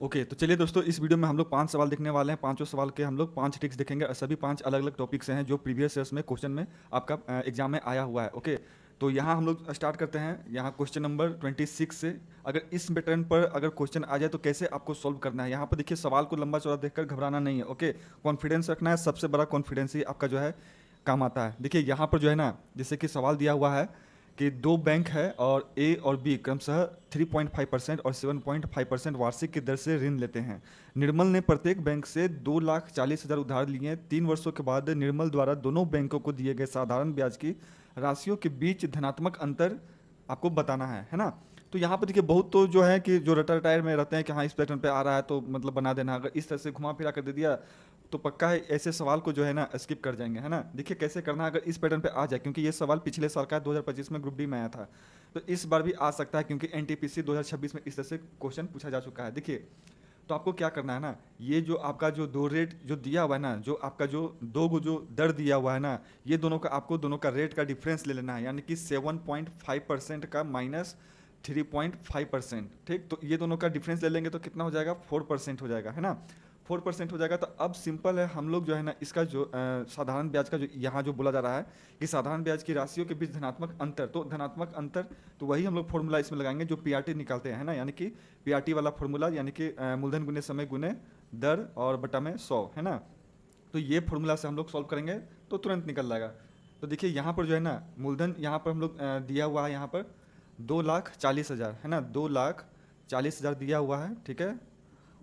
Okay तो चलिए दोस्तों, इस वीडियो में हम लोग 5 सवाल देखने वाले हैं। पांचों सवाल के हम लोग 5 ट्रिक्स देखेंगे और सभी 5 अलग अलग टॉपिक से हैं जो प्रीवियस ईयर्स में क्वेश्चन में आपका एग्जाम में आया हुआ है। ओके, तो यहाँ हम लोग स्टार्ट करते हैं। यहाँ क्वेश्चन नंबर 26 से। अगर इस पैटर्न पर अगर क्वेश्चन आ जाए तो कैसे आपको सॉल्व करना है। यहाँ पर देखिए, सवाल को लंबा चौड़ा देखकर घबराना नहीं है। ओके, कॉन्फिडेंस रखना है। सबसे बड़ा कॉन्फिडेंस ही आपका जो है काम आता है। देखिए यहाँ पर जो है ना, जैसे कि सवाल दिया हुआ है कि दो बैंक है और ए और बी क्रमशः 3.5% और 7.5% वार्षिक की दर से ऋण लेते हैं। निर्मल ने प्रत्येक बैंक से 2,40,000 उधार लिए। 3 वर्षों के बाद निर्मल द्वारा दोनों बैंकों को दिए गए साधारण ब्याज की राशियों के बीच धनात्मक अंतर आपको बताना है ना। तो यहाँ पर देखिए, बहुत तो जो है कि जो रटा रटायर में रहते हैं कि हाँ इस पैटर्न पे आ रहा है तो मतलब बना देना। अगर इस तरह से घुमा फिरा कर दे दिया तो पक्का है ऐसे सवाल को जो है ना स्किप कर जाएंगे, है ना। देखिए कैसे करना है अगर इस पैटर्न पे आ जाए, क्योंकि ये सवाल पिछले साल का 2025 में ग्रुप डी में आया था। तो इस बार भी आ सकता है क्योंकि एनटीपीसी 2026 में इस तरह से क्वेश्चन पूछा जा चुका है। देखिए, तो आपको क्या करना है ना, ये जो आपका जो दो रेट जो दिया हुआ है ना, जो आपका जो जो दर दिया हुआ है ना, ये दोनों का आपको दोनों का रेट का डिफरेंस ले लेना है। यानी कि 7.5% का माइनस 3.5%। ठीक, तो ये दोनों का डिफरेंस ले लेंगे तो कितना हो जाएगा, 4% हो जाएगा, है ना। 4% हो जाएगा। तो अब सिंपल है, हम लोग जो है ना इसका जो साधारण ब्याज का जो यहाँ जो बोला जा रहा है कि साधारण ब्याज की राशियों के बीच धनात्मक अंतर, तो धनात्मक अंतर तो वही हम लोग फॉर्मूला इसमें लगाएंगे जो पीआरटी निकालते हैं, है ना। यानी कि पीआरटी वाला फॉर्मूला, यानी कि मूलधन गुने समय गुने दर और बटा में 100, है ना। तो ये फॉर्मूला से हम लोग सॉल्व करेंगे तो तुरंत निकल जाएगा। तो देखिए यहाँ पर जो है ना मूलधन यहाँ पर हम लोग दिया हुआ है यहाँ पर 2,40,000, है ना। 2,40,000 दिया हुआ है, ठीक है।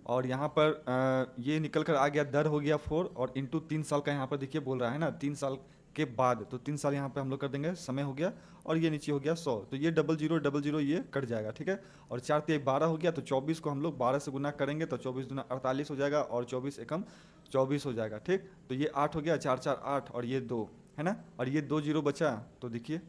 और यहाँ पर ये निकल कर आ गया, दर हो गया 4 और इंटू 3 साल का यहाँ पर देखिए बोल रहा है ना, 3 साल के बाद। तो 3 साल यहाँ पे हम लोग कर देंगे, समय हो गया। और ये नीचे हो गया 100, तो ये 0000 ये कट जाएगा, ठीक है। और 4 × 3 = 12 हो गया। तो 24 को हम लोग 12 से गुना करेंगे तो 24 दूना 48 हो जाएगा और 24 एकम 24 हो जाएगा, ठीक। तो ये 8 हो गया, 4 4 8 और ये 2, है ना। और ये 2 जीरो बचा तो देखिए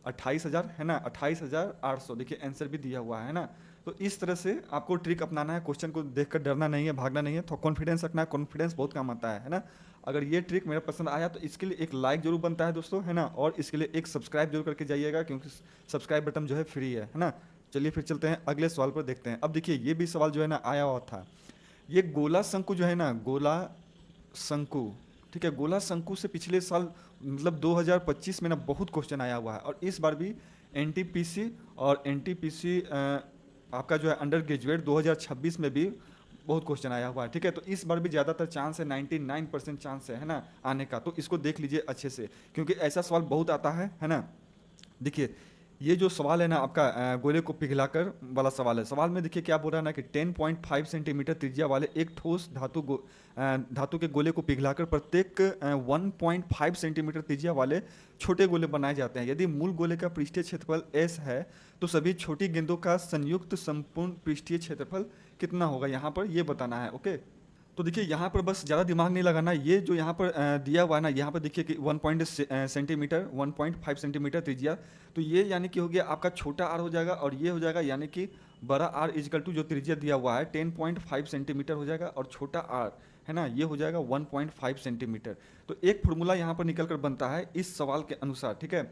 28,000, है ना। 28,800 देखिए आंसर भी दिया हुआ है ना। तो इस तरह से आपको ट्रिक अपनाना है। क्वेश्चन को देखकर डरना नहीं है, भागना नहीं है, तो कॉन्फिडेंस रखना है। कॉन्फिडेंस बहुत काम आता है ना। अगर ये ट्रिक मेरा पसंद आया तो इसके लिए एक लाइक जरूर बनता है दोस्तों, है ना। और इसके लिए एक सब्सक्राइब जरूर करके जाइएगा क्योंकि सब्सक्राइब बटन जो है फ्री है ना। चलिए फिर चलते हैं अगले सवाल पर, देखते हैं। अब देखिए ये भी सवाल जो है ना आया हुआ था। ये गोला शंकु जो है ना, गोला शंकु, ठीक है। गोला शंकु से पिछले साल मतलब 2025 में ना बहुत क्वेश्चन आया हुआ है। और इस बार भी एनटीपीसी और एनटीपीसी आपका जो है अंडर ग्रेजुएट 2026 में भी बहुत क्वेश्चन आया हुआ है, ठीक है। तो इस बार भी ज़्यादातर चांस है, 99% चांस है ना आने का। तो इसको देख लीजिए अच्छे से क्योंकि ऐसा सवाल बहुत आता है ना। देखिए ये जो सवाल है ना आपका गोले को पिघलाकर वाला सवाल है। सवाल में देखिए क्या बोल रहा है ना कि 10.5 सेंटीमीटर त्रिज्या वाले एक ठोस धातु के गोले को पिघलाकर प्रत्येक 1.5 सेंटीमीटर त्रिज्या वाले छोटे गोले बनाए जाते हैं। यदि मूल गोले का पृष्ठीय क्षेत्रफल s है तो सभी छोटी गेंदों का संयुक्त संपूर्ण पृष्ठीय क्षेत्रफल कितना होगा, यहाँ पर ये बताना है। ओके, तो देखिए यहाँ पर बस ज़्यादा दिमाग नहीं लगाना। ये जो यहाँ पर दिया हुआ है ना, यहाँ पर देखिए कि 1.5 सेंटीमीटर त्रिज्या, तो ये यानी कि हो गया आपका छोटा आर हो जाएगा और ये हो जाएगा यानी कि बड़ा आर इजकल टू जो त्रिज्या दिया हुआ है 10.5 सेंटीमीटर हो जाएगा और छोटा आर है ना ये हो जाएगा 1.5 सेंटीमीटर। तो एक फॉर्मूला यहाँ पर निकल कर बनता है इस सवाल के अनुसार, ठीक है,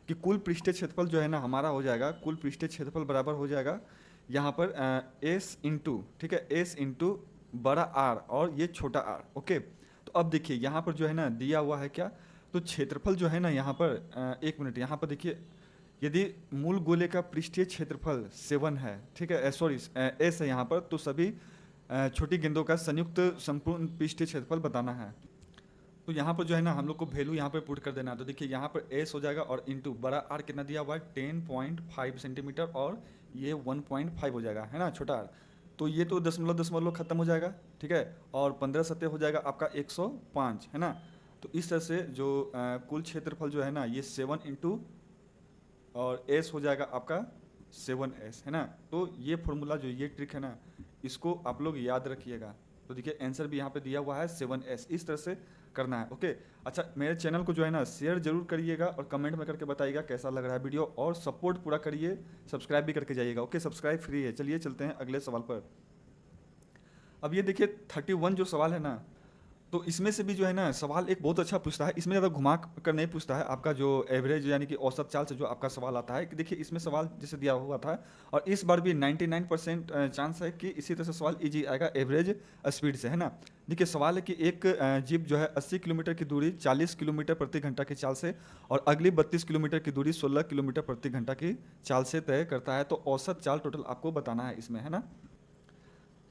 कि कुल पृष्ठीय क्षेत्रफल जो है ना हमारा हो जाएगा, कुल पृष्ठीय क्षेत्रफल बराबर हो जाएगा यहाँ पर एस इंटू, ठीक है, एस इंटू बड़ा आर और ये छोटा आर। ओके, तो अब देखिए यहाँ पर जो है ना दिया हुआ है क्या, तो क्षेत्रफल जो है ना यहाँ पर एक मिनट, यहाँ पर देखिए यदि मूल गोले का पृष्ठीय क्षेत्रफल 7 है, ठीक है, सॉरी एस है यहाँ पर, तो सभी छोटी गेंदों का संयुक्त संपूर्ण पृष्ठीय क्षेत्रफल बताना है। तो यहाँ पर जो है ना हम लोग को वैल्यू यहाँ पर पुट कर देना है। तो देखिए यहाँ पर एस हो जाएगा और इंटू बड़ा आर कितना दिया हुआ है 10.5 सेंटीमीटर और ये 1.5 हो जाएगा, है ना, छोटा आर। तो ये तो दशमलव दशमलव खत्म हो जाएगा, ठीक है। और 15 सतह हो जाएगा आपका 105, है ना। तो इस तरह से जो कुल क्षेत्रफल जो है ना ये 7 इंटू और एस हो जाएगा आपका 7s, है ना। तो ये फॉर्मूला जो ये ट्रिक है ना इसको आप लोग याद रखिएगा। तो देखिए आंसर भी यहाँ पे दिया हुआ है 7s, इस तरह से करना है। ओके, अच्छा मेरे चैनल को जो है ना शेयर जरूर करिएगा और कमेंट में करके बताइएगा कैसा लग रहा है वीडियो, और सपोर्ट पूरा करिए, सब्सक्राइब भी करके जाइएगा। ओके, सब्सक्राइब फ्री है। चलिए चलते हैं अगले सवाल पर। अब ये देखिए 31 जो सवाल है ना, तो इसमें से भी जो है ना सवाल एक बहुत अच्छा पूछता है, इसमें ज़्यादा घुमा कर नहीं पूछता है, आपका जो एवरेज यानी कि औसत चाल से जो आपका सवाल आता है कि देखिए इसमें सवाल जैसे दिया हुआ था, और इस बार भी 99% चांस है कि इसी तरह से सवाल इजी आएगा एवरेज स्पीड से, है ना। देखिए सवाल है कि एक जीप जो है 80 किलोमीटर की दूरी 40 किलोमीटर प्रति घंटा की चाल से और अगली 32 किलोमीटर की दूरी 16 किलोमीटर प्रति घंटा की चाल से तय करता है, तो औसत चाल टोटल आपको बताना है इसमें, है ना।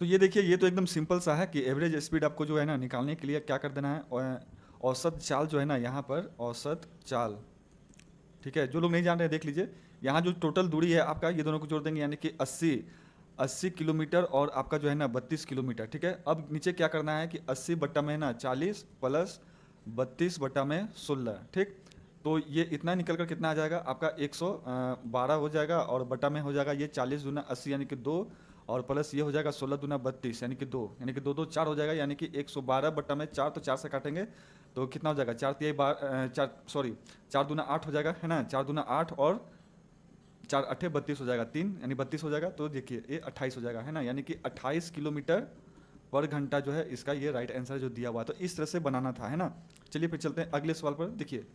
तो ये देखिए ये तो एकदम सिंपल सा है कि एवरेज स्पीड आपको जो है ना निकालने के लिए क्या कर देना है, औसत चाल जो है ना यहाँ पर औसत चाल, ठीक है। जो लोग नहीं जान रहे हैं देख लीजिए, यहाँ जो टोटल दूरी है आपका ये दोनों को जोड़ देंगे यानी कि 80 किलोमीटर और आपका जो है ना 32 किलोमीटर, ठीक है। अब नीचे क्या करना है कि 80 बट्टा में ना 40 प्लस 32 बट्टा में 16, ठीक। तो ये इतना निकल कर कितना आ जाएगा आपका 112 हो जाएगा, और बटा में हो जाएगा ये 40 दूना 80 यानी कि 2, और प्लस ये हो जाएगा 16 दूना 32 यानी कि 2, यानी कि 2 2 4 हो जाएगा, यानी कि 112 बट्टा में 4, तो 4 से काटेंगे तो कितना हो जाएगा 4 तिहाई 4 दूना 8 हो जाएगा, है ना। 4 दूना 8 और 4 अट्ठे 32 हो जाएगा, 3 यानी 32 हो जाएगा, तो देखिए ये 28 हो जाएगा, है ना। यानी कि 28 किलोमीटर पर घंटा जो है इसका ये राइट आंसर जो दिया हुआ है। तो इस तरह से बनाना था, है ना। चलिए फिर चलते हैं अगले सवाल पर। देखिए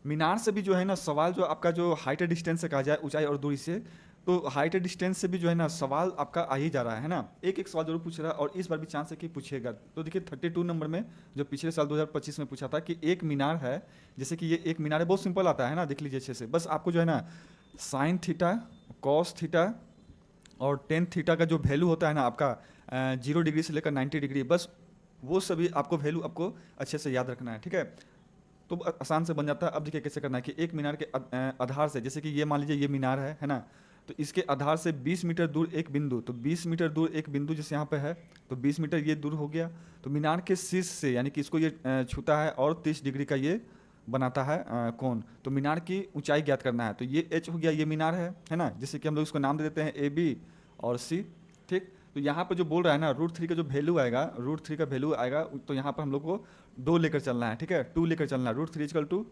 मीनार से भी जो है ना सवाल जो आपका जो हाइट डिस्टेंस से कहा जाए ऊंचाई और दूरी से, तो हाइट डिस्टेंस से भी जो है ना सवाल आपका आ ही जा रहा है ना। एक एक सवाल जरूर पूछ रहा है और इस बार भी चांस है कि पूछेगा। तो देखिए 32 नंबर में जो पिछले साल 2025 में पूछा था कि एक मीनार है, जैसे कि ये एक मीनार है, बहुत सिंपल आता है ना, देख लीजिए अच्छे से। बस आपको जो है ना साइन थीटा, कॉस थीटा और टेन थीटा का जो वैल्यू होता है ना आपका 0 डिग्री से लेकर 90 डिग्री, बस वो सभी आपको वैल्यू आपको अच्छे से याद रखना है, ठीक है। तो आसान से बन जाता है। अब देखिए कैसे करना है कि एक मीनार के आधार से, जैसे कि ये मान लीजिए ये मीनार है ना, तो इसके आधार से 20 मीटर दूर एक बिंदु, तो 20 मीटर दूर एक बिंदु जैसे यहाँ पे है, तो 20 मीटर ये दूर हो गया। तो मीनार के शीर्ष से यानी कि इसको ये छूता है और 30 डिग्री का ये बनाता है कोण। तो मीनार की ऊंचाई ज्ञात करना है। तो ये एच हो गया, ये मीनार है ना, जैसे कि हम लोग इसको नाम दे देते हैं ए बी और सी, ठीक। तो यहाँ पर जो बोल रहा है ना √3 का जो वैल्यू आएगा, √3 का वैल्यू आएगा, तो यहाँ पर हम लोग को 2 लेकर चलना है, ठीक है, 2 लेकर चलना है, √3 =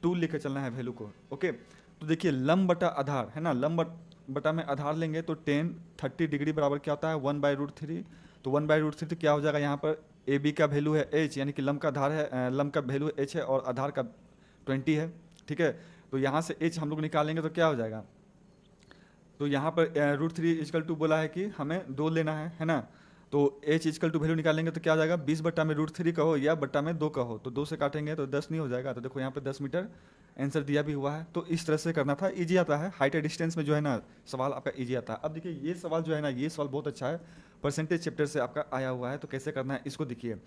2 लेकर चलना है वैल्यू को, ओके। तो देखिए लंब बटा आधार है ना, लंब बटा में आधार लेंगे तो 30 डिग्री बराबर क्या होता है 1/√3। तो 1/√3 तो क्या हो जाएगा, यहाँ पर ए बी का वैल्यू है h, यानी कि लंब का आधार है, लंब का वैल्यू h है और आधार का 20 है, ठीक है। तो यहाँ से h हम लोग निकालेंगे तो क्या हो जाएगा, तो यहाँ पर √3 = बोला है कि हमें 2 लेना है ना। तो h = वैल्यू निकालेंगे तो क्या हो जाएगा 20 बट्टा में √3 कहो या बट्टा में 2 कहो, तो 2 से काटेंगे तो 10 नहीं हो जाएगा। तो देखो यहाँ पे 10 मीटर आंसर दिया भी हुआ है। तो इस तरह से करना था, इजी आता है। हाइट डिस्टेंस में जो है ना सवाल आपका इजी आता है। अब देखिए ये सवाल जो है ना, ये सवाल बहुत अच्छा है, परसेंटेज चैप्टर से आपका आया हुआ है। तो कैसे करना है इसको देखिए,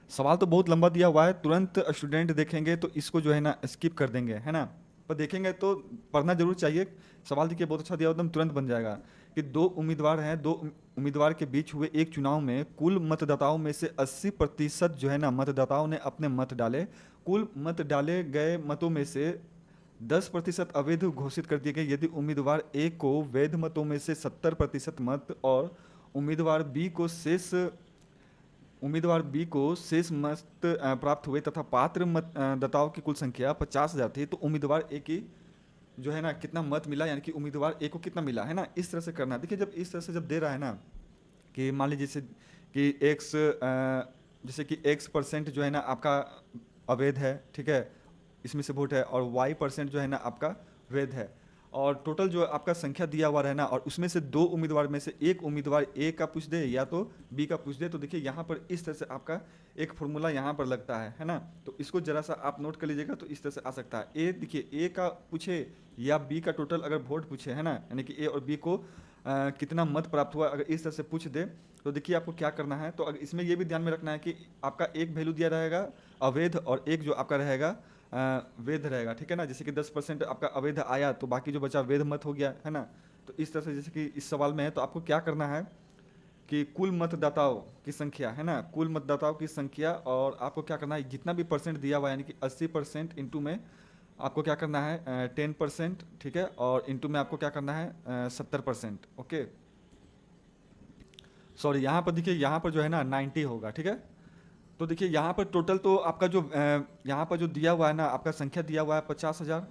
सवाल तो बहुत लंबा दिया हुआ है, तुरंत स्टूडेंट देखेंगे तो इसको जो है ना स्किप कर देंगे, है ना। पर देखेंगे तो पढ़ना जरूर चाहिए। सवाल देखिए बहुत अच्छा दिया, एकदम तुरंत बन जाएगा कि 2 उम्मीदवार हैं, 2 उम्मीदवार के बीच हुए एक चुनाव में कुल मतदाताओं में से 80% जो है ना मतदाताओं ने अपने मत डाले। कुल मत डाले गए मतों में से 10% अवैध घोषित कर दिए गए यदि उम्मीदवार ए को वैध मतों में से 70% मत और उम्मीदवार बी को शेष मत प्राप्त हुए तथा पात्र मतदाताओं की कुल संख्या 50,000 थी, तो उम्मीदवार ए की जो है ना कितना मत मिला, यानी कि उम्मीदवार ए को कितना मिला, है ना। इस तरह से करना। देखिए जब इस तरह से जब दे रहा है ना कि मान लीजिए जैसे कि जैसे कि x% जो है ना आपका अवैध है, ठीक है, इसमें से वोट है, और y% जो है ना आपका वैध है, और टोटल जो आपका संख्या दिया हुआ है ना, और उसमें से 2 उम्मीदवार में से एक उम्मीदवार ए का पूछ दे या तो बी का पूछ दे। तो देखिए यहाँ पर इस तरह से आपका एक फॉर्मूला यहाँ पर लगता है ना। तो इसको जरा सा आप नोट कर लीजिएगा, तो इस तरह से आ सकता है। ए देखिए ए का पूछे या बी का टोटल अगर वोट पूछे, है ना, यानी कि ए और बी को कितना मत प्राप्त हुआ, अगर इस तरह से पूछ दे तो देखिए आपको क्या करना है। तो अगर इसमें ये भी ध्यान में रखना है कि आपका एक वैल्यू दिया रहेगा अवैध और एक जो आपका रहेगा वैध रहेगा, ठीक है ना। जैसे कि 10% आपका अवैध आया तो बाकी जो बचा वैध मत हो गया, है ना। तो इस तरह से जैसे कि इस सवाल में है, तो आपको क्या करना है कि कुल मतदाताओं की संख्या, है ना, कुल मतदाताओं की संख्या, और आपको क्या करना है जितना भी परसेंट दिया हुआ है यानी कि 80% इंटू में आपको क्या करना है 10%, ठीक है, और इंटू में आपको क्या करना है 70%, ओके। सॉरी यहाँ पर देखिए यहाँ पर जो है ना 90 होगा, ठीक है। तो देखिए यहाँ पर टोटल तो आपका जो यहाँ पर जो दिया हुआ है ना आपका संख्या दिया हुआ है 50,000,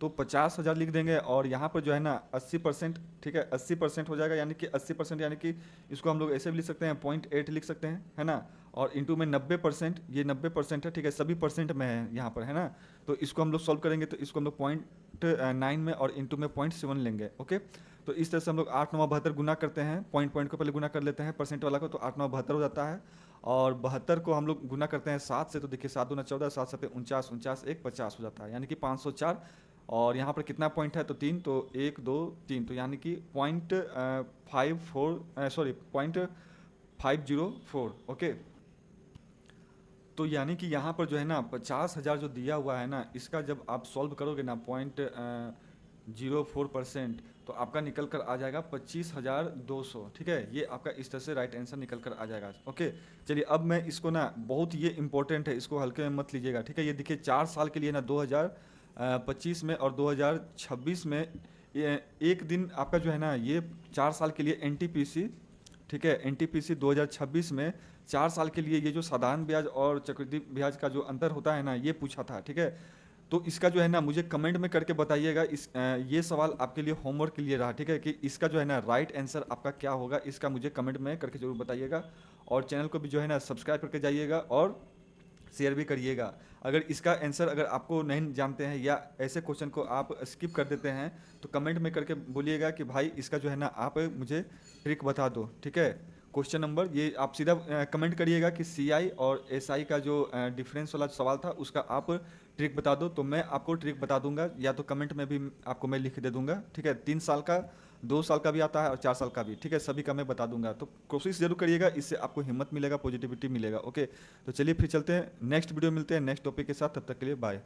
तो 50,000 लिख देंगे और यहाँ पर जो है ना 80%, ठीक है 80% हो जाएगा, यानी कि 80%, यानी कि इसको हम लोग ऐसे भी लिख सकते हैं 0.8 लिख सकते हैं, है ना। और इंटू में 90%, ये 90% है, ठीक है सभी परसेंट में है यहाँ पर, है ना। तो इसको हम लोग सॉल्व करेंगे तो इसको हम लोग 0.9 में और इंटू में 0.7 लेंगे, ओके। तो इस तरह से हम लोग 8 9 72 गुना करते हैं, पॉइंट को पहले गुना कर लेते हैं परसेंट वाला को, तो 8 9 72 हो जाता है। और 72 को हम लोग गुना करते हैं 7 से, तो देखिए 7 दूना 14, 7 7 49, 49 1 50 हो जाता है, यानी कि 504। और यहाँ पर कितना पॉइंट है, तो 3, तो 1 2 3, तो यानी कि 0.504, ओके। तो यानी कि यहाँ पर जो है ना 50,000 जो दिया हुआ है ना, इसका जब आप सॉल्व करोगे ना 0.04%, तो आपका निकल कर आ जाएगा 25,200, ठीक है। ये आपका इस तरह से राइट आंसर निकल कर आ जाएगा, ओके। चलिए अब मैं इसको ना, बहुत ये इंपॉर्टेंट है, इसको हल्के में मत लीजिएगा, ठीक है। ये देखिए 4 साल के लिए ना 2025 में और 2026 में एक दिन आपका जो है ना, ये 4 साल के लिए NTPC, ठीक है, NTPC 2026 में 4 साल के लिए ये जो साधारण ब्याज और चक्रवृद्धि ब्याज का जो अंतर होता है ना, ये पूछा था, ठीक है। तो इसका जो है ना मुझे कमेंट में करके बताइएगा, ये सवाल आपके लिए होमवर्क के लिए रहा, ठीक है, कि इसका जो है ना राइट आंसर आपका क्या होगा, इसका मुझे कमेंट में करके जरूर बताइएगा। और चैनल को भी जो है ना सब्सक्राइब करके जाइएगा और शेयर भी करिएगा। अगर इसका आंसर अगर आपको नहीं जानते हैं या ऐसे क्वेश्चन को आप स्किप कर देते हैं, तो कमेंट में करके बोलिएगा कि भाई इसका जो है ना आप मुझे ट्रिक बता दो, ठीक है। क्वेश्चन नंबर ये आप सीधा कमेंट करिएगा कि CI और SI का जो डिफरेंस वाला सवाल था उसका आप ट्रिक बता दो, तो मैं आपको ट्रिक बता दूंगा, या तो कमेंट में भी आपको मैं लिख दे दूंगा, ठीक है। 3 साल का, 2 साल का भी आता है और 4 साल का भी, ठीक है, सभी का मैं बता दूंगा। तो कोशिश जरूर करिएगा, इससे आपको हिम्मत मिलेगा, पॉजिटिविटी मिलेगा, ओके। तो चलिए फिर चलते हैं, नेक्स्ट वीडियो मिलते हैं नेक्स्ट टॉपिक के साथ, तब तक के लिए बाय।